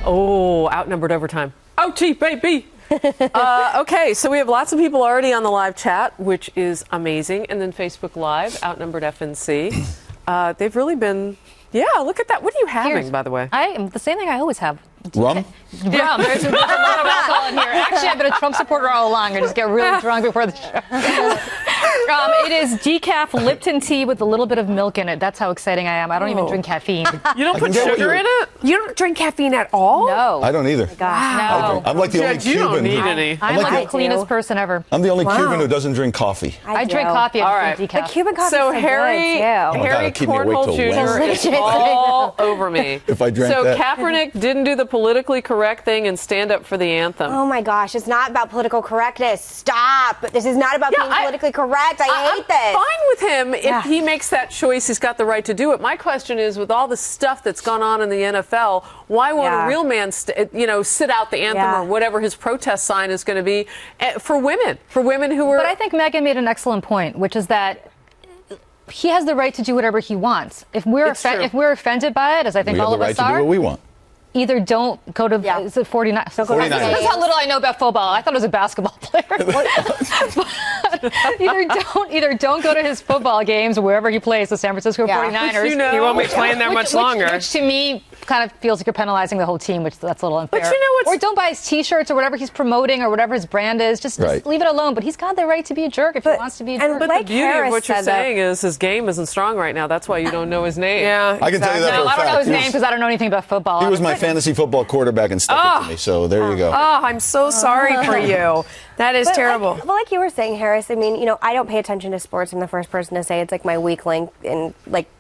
Oh, outnumbered overtime. OT, baby. Okay, so we have lots of people already on the live chat, which is amazing. And then Facebook Live, outnumbered FNC. They've really been, yeah, look at that. What are you having, by the way? I am the same thing I always have. Rum? Rum. There's a lot of alcohol in here. Actually, I've been a Trump supporter all along. I just get really drunk before the show. It is decaf Lipton tea with a little bit of milk in it. That's how exciting I am. I don't even drink caffeine. You don't put sugar in it? You don't drink caffeine at all? No. I don't either. No. I'm like the only Judge, you don't Cuban. need any. I'm like the cleanest person ever. I'm the only Cuban who doesn't drink coffee. I drink coffee. All I right. drink decaf. The Cuban coffee So is Harry God, keep me awake Cornhole till Jr. Wednesday. is all over me. If I drank so that. Kaepernick didn't do the politically correct thing and stand up for the anthem. Oh my gosh, it's not about political correctness. Stop. This is not about being politically correct. I hate this. I'm fine with him if he makes that choice. He's got the right to do it. My question is, with all the stuff that's gone on in the NFL, why won't a real man, sit out the anthem or whatever his protest sign is going to be for women who are? But I think Megan made an excellent point, which is that he has the right to do whatever he wants. If we're offended by it, as I think all of us are, we have the right to do what we want. Either don't go to is it 49? So 49. That's how little I know about football. I thought it was a basketball player. either don't go to his football games wherever he plays, the San Francisco 49ers. He won't be playing there much longer. Which to me kind of feels like you're penalizing the whole team, which that's a little unfair. But you know what's... Or don't buy his T-shirts or whatever he's promoting or whatever his brand is. Just leave it alone. But he's got the right to be a jerk if he wants to be a jerk. But the beauty of what you're saying is his game isn't strong right now. That's why you don't know his name. Yeah, I can tell you that for a fact. I don't know his name because I don't know anything about football. He was my fantasy football quarterback and stuck it to me. So there you go. Oh, I'm so sorry for you. That is terrible. Like you were saying, Harris, I mean, I don't pay attention to sports. I'm the first person to say it's like my weak link in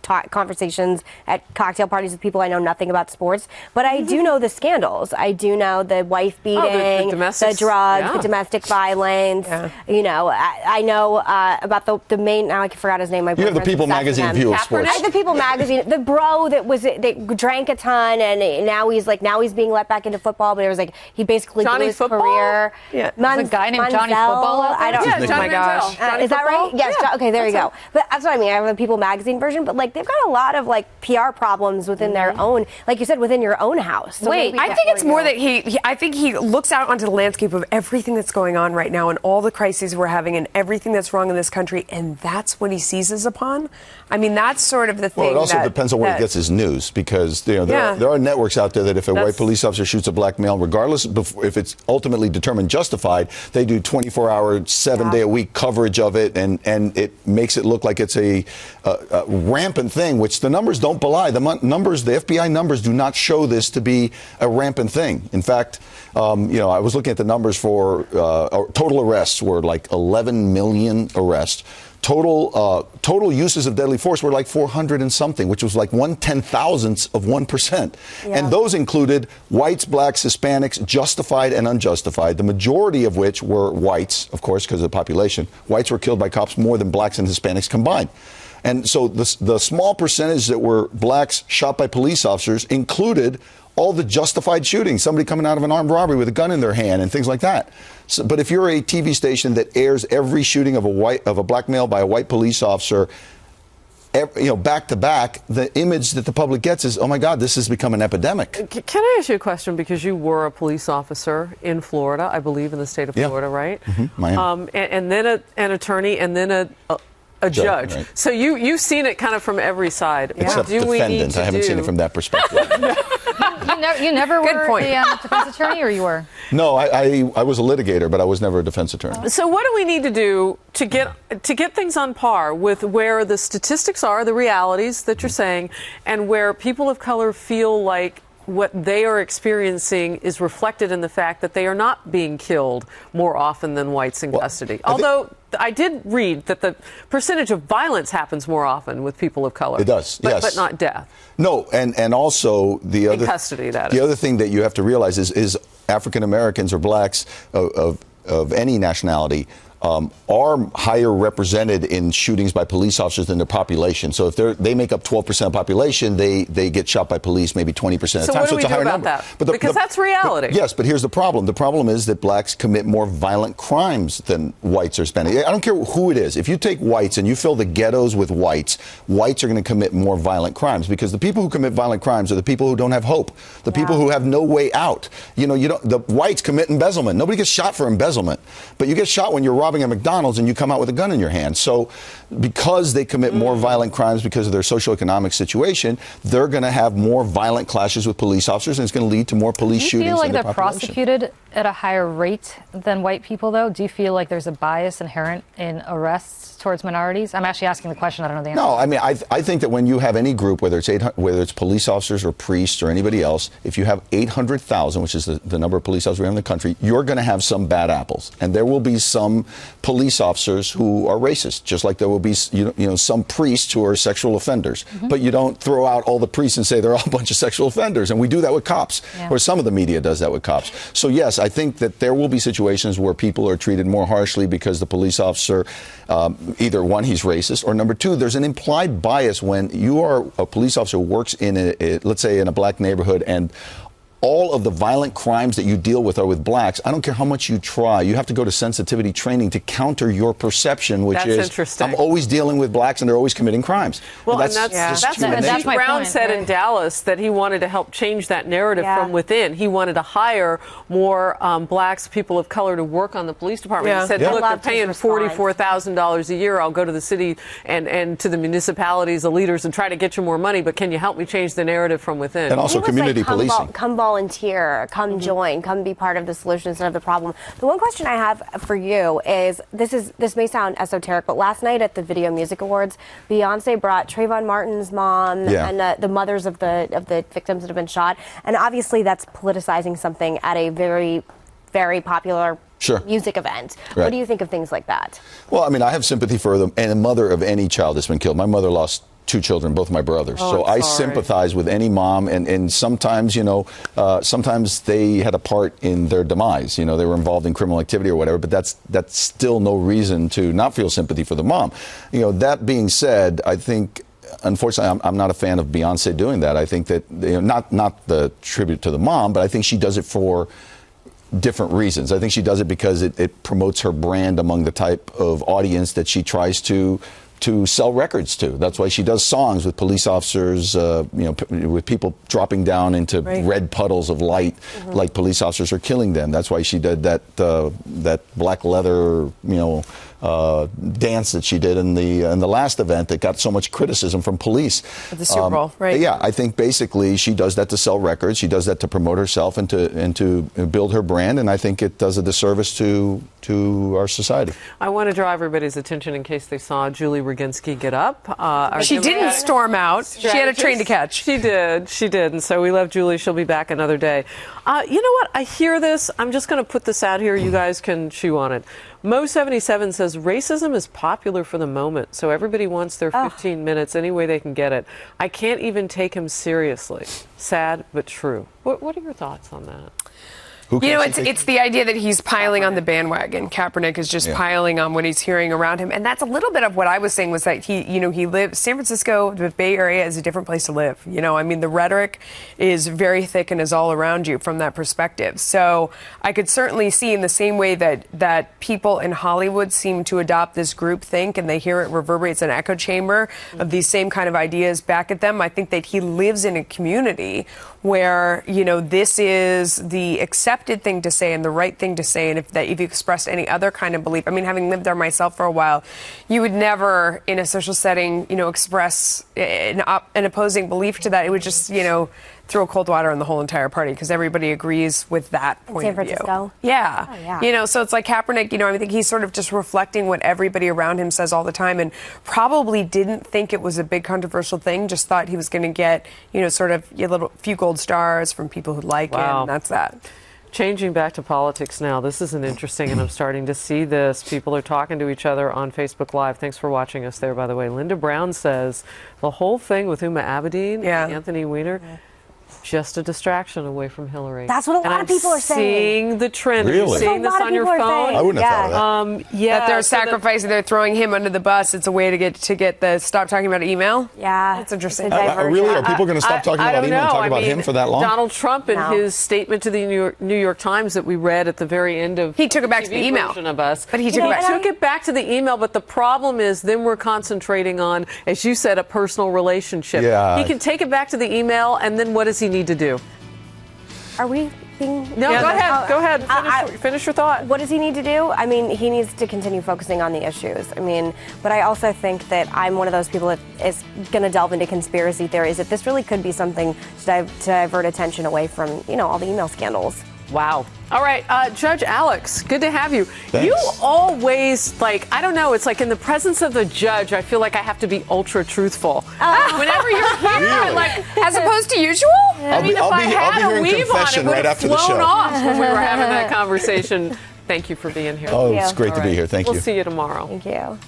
conversations at cocktail parties with people I know nothing about sports. But I do know the scandals. I do know the wife beating, the drugs, the domestic violence. Yeah. I know about the main. Now I forgot his name. You have the People magazine view of sports. I have the People magazine. The bro that drank a ton and now he's being let back into football. But it was like he basically blew his career. Yeah. There's a guy named Johnny Football out there? I don't. Oh my gosh. Is that right? Yes. Okay, there you go. But that's what I mean. I have the People magazine version, but they've got a lot of PR problems within their own, like you said, within your own house. So I think it's more that I think he looks out onto the landscape of everything that's going on right now and all the crises we're having and everything that's wrong in this country, and that's what he seizes upon. I mean, that's sort of the thing. Well, it also depends on where he gets his news, because there are networks out there that if a white police officer shoots a black male, regardless if it's ultimately determined justified, they do 24-hour, 7-day-a-week coverage of it, and it makes it look like it's a rampant thing, which the numbers don't belie. The FBI numbers do not show this to be a rampant thing. In fact, I was looking at the numbers for total arrests were like 11 million arrests. Total uses of deadly force were like 400 and something, which was like 1/10,000th of 1%. Yeah. And those included whites, blacks, Hispanics, justified and unjustified, the majority of which were whites, of course, because of the population. Whites were killed by cops more than blacks and Hispanics combined. And so the small percentage that were blacks shot by police officers included all the justified shootings, somebody coming out of an armed robbery with a gun in their hand and things like that. So, but if you're a TV station that airs every shooting of a black male by a white police officer, back to back, the image that the public gets is, oh my God, this has become an epidemic. Can I ask you a question? Because you were a police officer in Florida, I believe, in the state of Florida, right? Mm-hmm. Miami. And then an attorney, and then a judge. Right. So you've seen it kind of from every side. Except defendant. I haven't seen it from that perspective. You never were the defense attorney, or you were? No, I was a litigator, but I was never a defense attorney. So what do we need to do to get things on par with where the statistics are, the realities that you're saying, and where people of color feel like what they are experiencing is reflected in the fact that they are not being killed more often than whites in custody? Although I did read that the percentage of violence happens more often with people of color. It does, yes. But not death. No, and also the other custody, the other thing that you have to realize is African Americans or blacks of any nationality are higher represented in shootings by police officers than their population. So if they make up 12% of the population, they get shot by police maybe 20% of the time. So what do we it's a do higher about number. that? But because that's reality. Yes, but here's the problem. The problem is that blacks commit more violent crimes than whites are spending. I don't care who it is. If you take whites and you fill the ghettos with whites are going to commit more violent crimes, because the people who commit violent crimes are the people who don't have hope, the people who have no way out. The whites commit embezzlement. Nobody gets shot for embezzlement, but you get shot when you're robbing a McDonald's and you come out with a gun in your hand. So because they commit more violent crimes because of their socioeconomic situation, they're going to have more violent clashes with police officers, and it's going to lead to more police shootings. Do you feel like in the they're population. prosecuted at a higher rate than white people, though? Do you feel like there's a bias inherent in arrests towards minorities? I'm actually asking the question. I don't know the answer. No, I mean, I think that when you have any group, whether it's police officers or priests or anybody else, if you have 800,000, which is the number of police officers we have in the country, you're going to have some bad apples, and there will be some police officers who are racist, just like there will be some priests who are sexual offenders. But you don't throw out all the priests and say they're all a bunch of sexual offenders, and we do that with cops, or some of the media does that with cops. So yes, I think that there will be situations where people are treated more harshly because the police officer, either one, he's racist, or number two, there's an implied bias when you are a police officer who works in let's say in a black neighborhood, and all of the violent crimes that you deal with are with blacks. I don't care how much you try. You have to go to sensitivity training to counter your perception, which is interesting. I'm always dealing with blacks and they're always committing crimes. Well, and that's human what nature. Chief Brown said in Dallas, that he wanted to help change that narrative from within. He wanted to hire more blacks, people of color, to work on the police department. He said, look, they're paying $44,000 a year. I'll go to the city and to the municipalities, the leaders, and try to get you more money, but can you help me change the narrative from within? And also community policing. Come volunteer, come join, come be part of the solution instead of the problem. The one question I have for you is, this may sound esoteric, but last night at the Video Music Awards, Beyonce brought Trayvon Martin's mom and the mothers of the victims that have been shot, and obviously that's politicizing something at a very, very popular music event. What do you think of things like that? Well, I mean, I have sympathy for them and the mother of any child that's been killed. My mother lost 2 children, both my brothers. So I sympathize with any mom, and sometimes, sometimes they had a part in their demise. They were involved in criminal activity or whatever, but that's still no reason to not feel sympathy for the mom. That being said, I think, unfortunately, I'm not a fan of Beyonce doing that. I think that, not the tribute to the mom, but I think she does it for different reasons. I think she does it because it promotes her brand among the type of audience that she tries to sell records to. That's why she does songs with police officers, with people dropping down into red puddles of light, like police officers are killing them. That's why she did that black leather, dance that she did in the last event that got so much criticism from police. At the Super Bowl, right? Yeah, I think basically she does that to sell records. She does that to promote herself and to build her brand, and I think it does a disservice to our society. I want to draw everybody's attention in case they saw Julie Roginsky get up. She didn't storm out. She had a train to catch. She did, and so we love Julie. She'll be back another day. You know what? I hear this. I'm just going to put this out here. You guys can chew on it. Mo77 says racism is popular for the moment, so everybody wants their 15 minutes any way they can get it. I can't even take him seriously. Sad, but true. What are your thoughts on that? It's the idea that he's piling on the bandwagon. Kaepernick is just piling on what he's hearing around him, and that's a little bit of what I was saying, was that he lives San Francisco, the Bay Area is a different place to live. I mean, the rhetoric is very thick and is all around you from that perspective. So I could certainly see, in the same way that people in Hollywood seem to adopt this groupthink, and they hear it reverberates an echo chamber of these same kind of ideas back at them. I think that he lives in a community where this is the accepted thing to say and the right thing to say, and if you expressed any other kind of belief, I mean, having lived there myself for a while, you would never in a social setting express an opposing belief to that. It would just throw cold water on the whole entire party, because everybody agrees with that point of view. San Francisco? Yeah. So it's like Kaepernick, I think he's sort of just reflecting what everybody around him says all the time, and probably didn't think it was a big controversial thing, just thought he was going to get, sort of a few gold stars from people who like him, and that's that. Changing back to politics now. This isn't interesting, and I'm starting to see this. People are talking to each other on Facebook Live. Thanks for watching us there, by the way. Linda Brown says the whole thing with Huma Abedin and Anthony Weiner, just a distraction away from Hillary. That's what a lot of people are saying. Seeing the trend. Really? Are you seeing this on your phone? I wouldn't have thought of that. That they're sacrificing, they're throwing him under the bus. It's a way to get the stop talking about email. Yeah, that's interesting. Really? Are people going to stop talking about email and talk about him for that long? Donald Trump, in his statement to the New York Times that we read at the very end of he took it back to the email of us, but he took it back to the email. But the problem is, then we're concentrating on, as you said, a personal relationship. Yeah. He can take it back to the email, and then what does he need to do? Are we being... No, go ahead. Finish your thought. What does he need to do? I mean, he needs to continue focusing on the issues. I mean, but I also think that I'm one of those people that is going to delve into conspiracy theories, that this really could be something to divert attention away from, all the email scandals. Wow. All right, Judge Alex, good to have you. Thanks. You always, I don't know, it's like in the presence of the judge, I feel like I have to be ultra truthful. Whenever you're here, Really? As opposed to usual? I'll be hearing confession right after the show. off when we were having that conversation. Thank you for being here. Oh, it's great to be here. Thank you. We'll see you tomorrow. Thank you.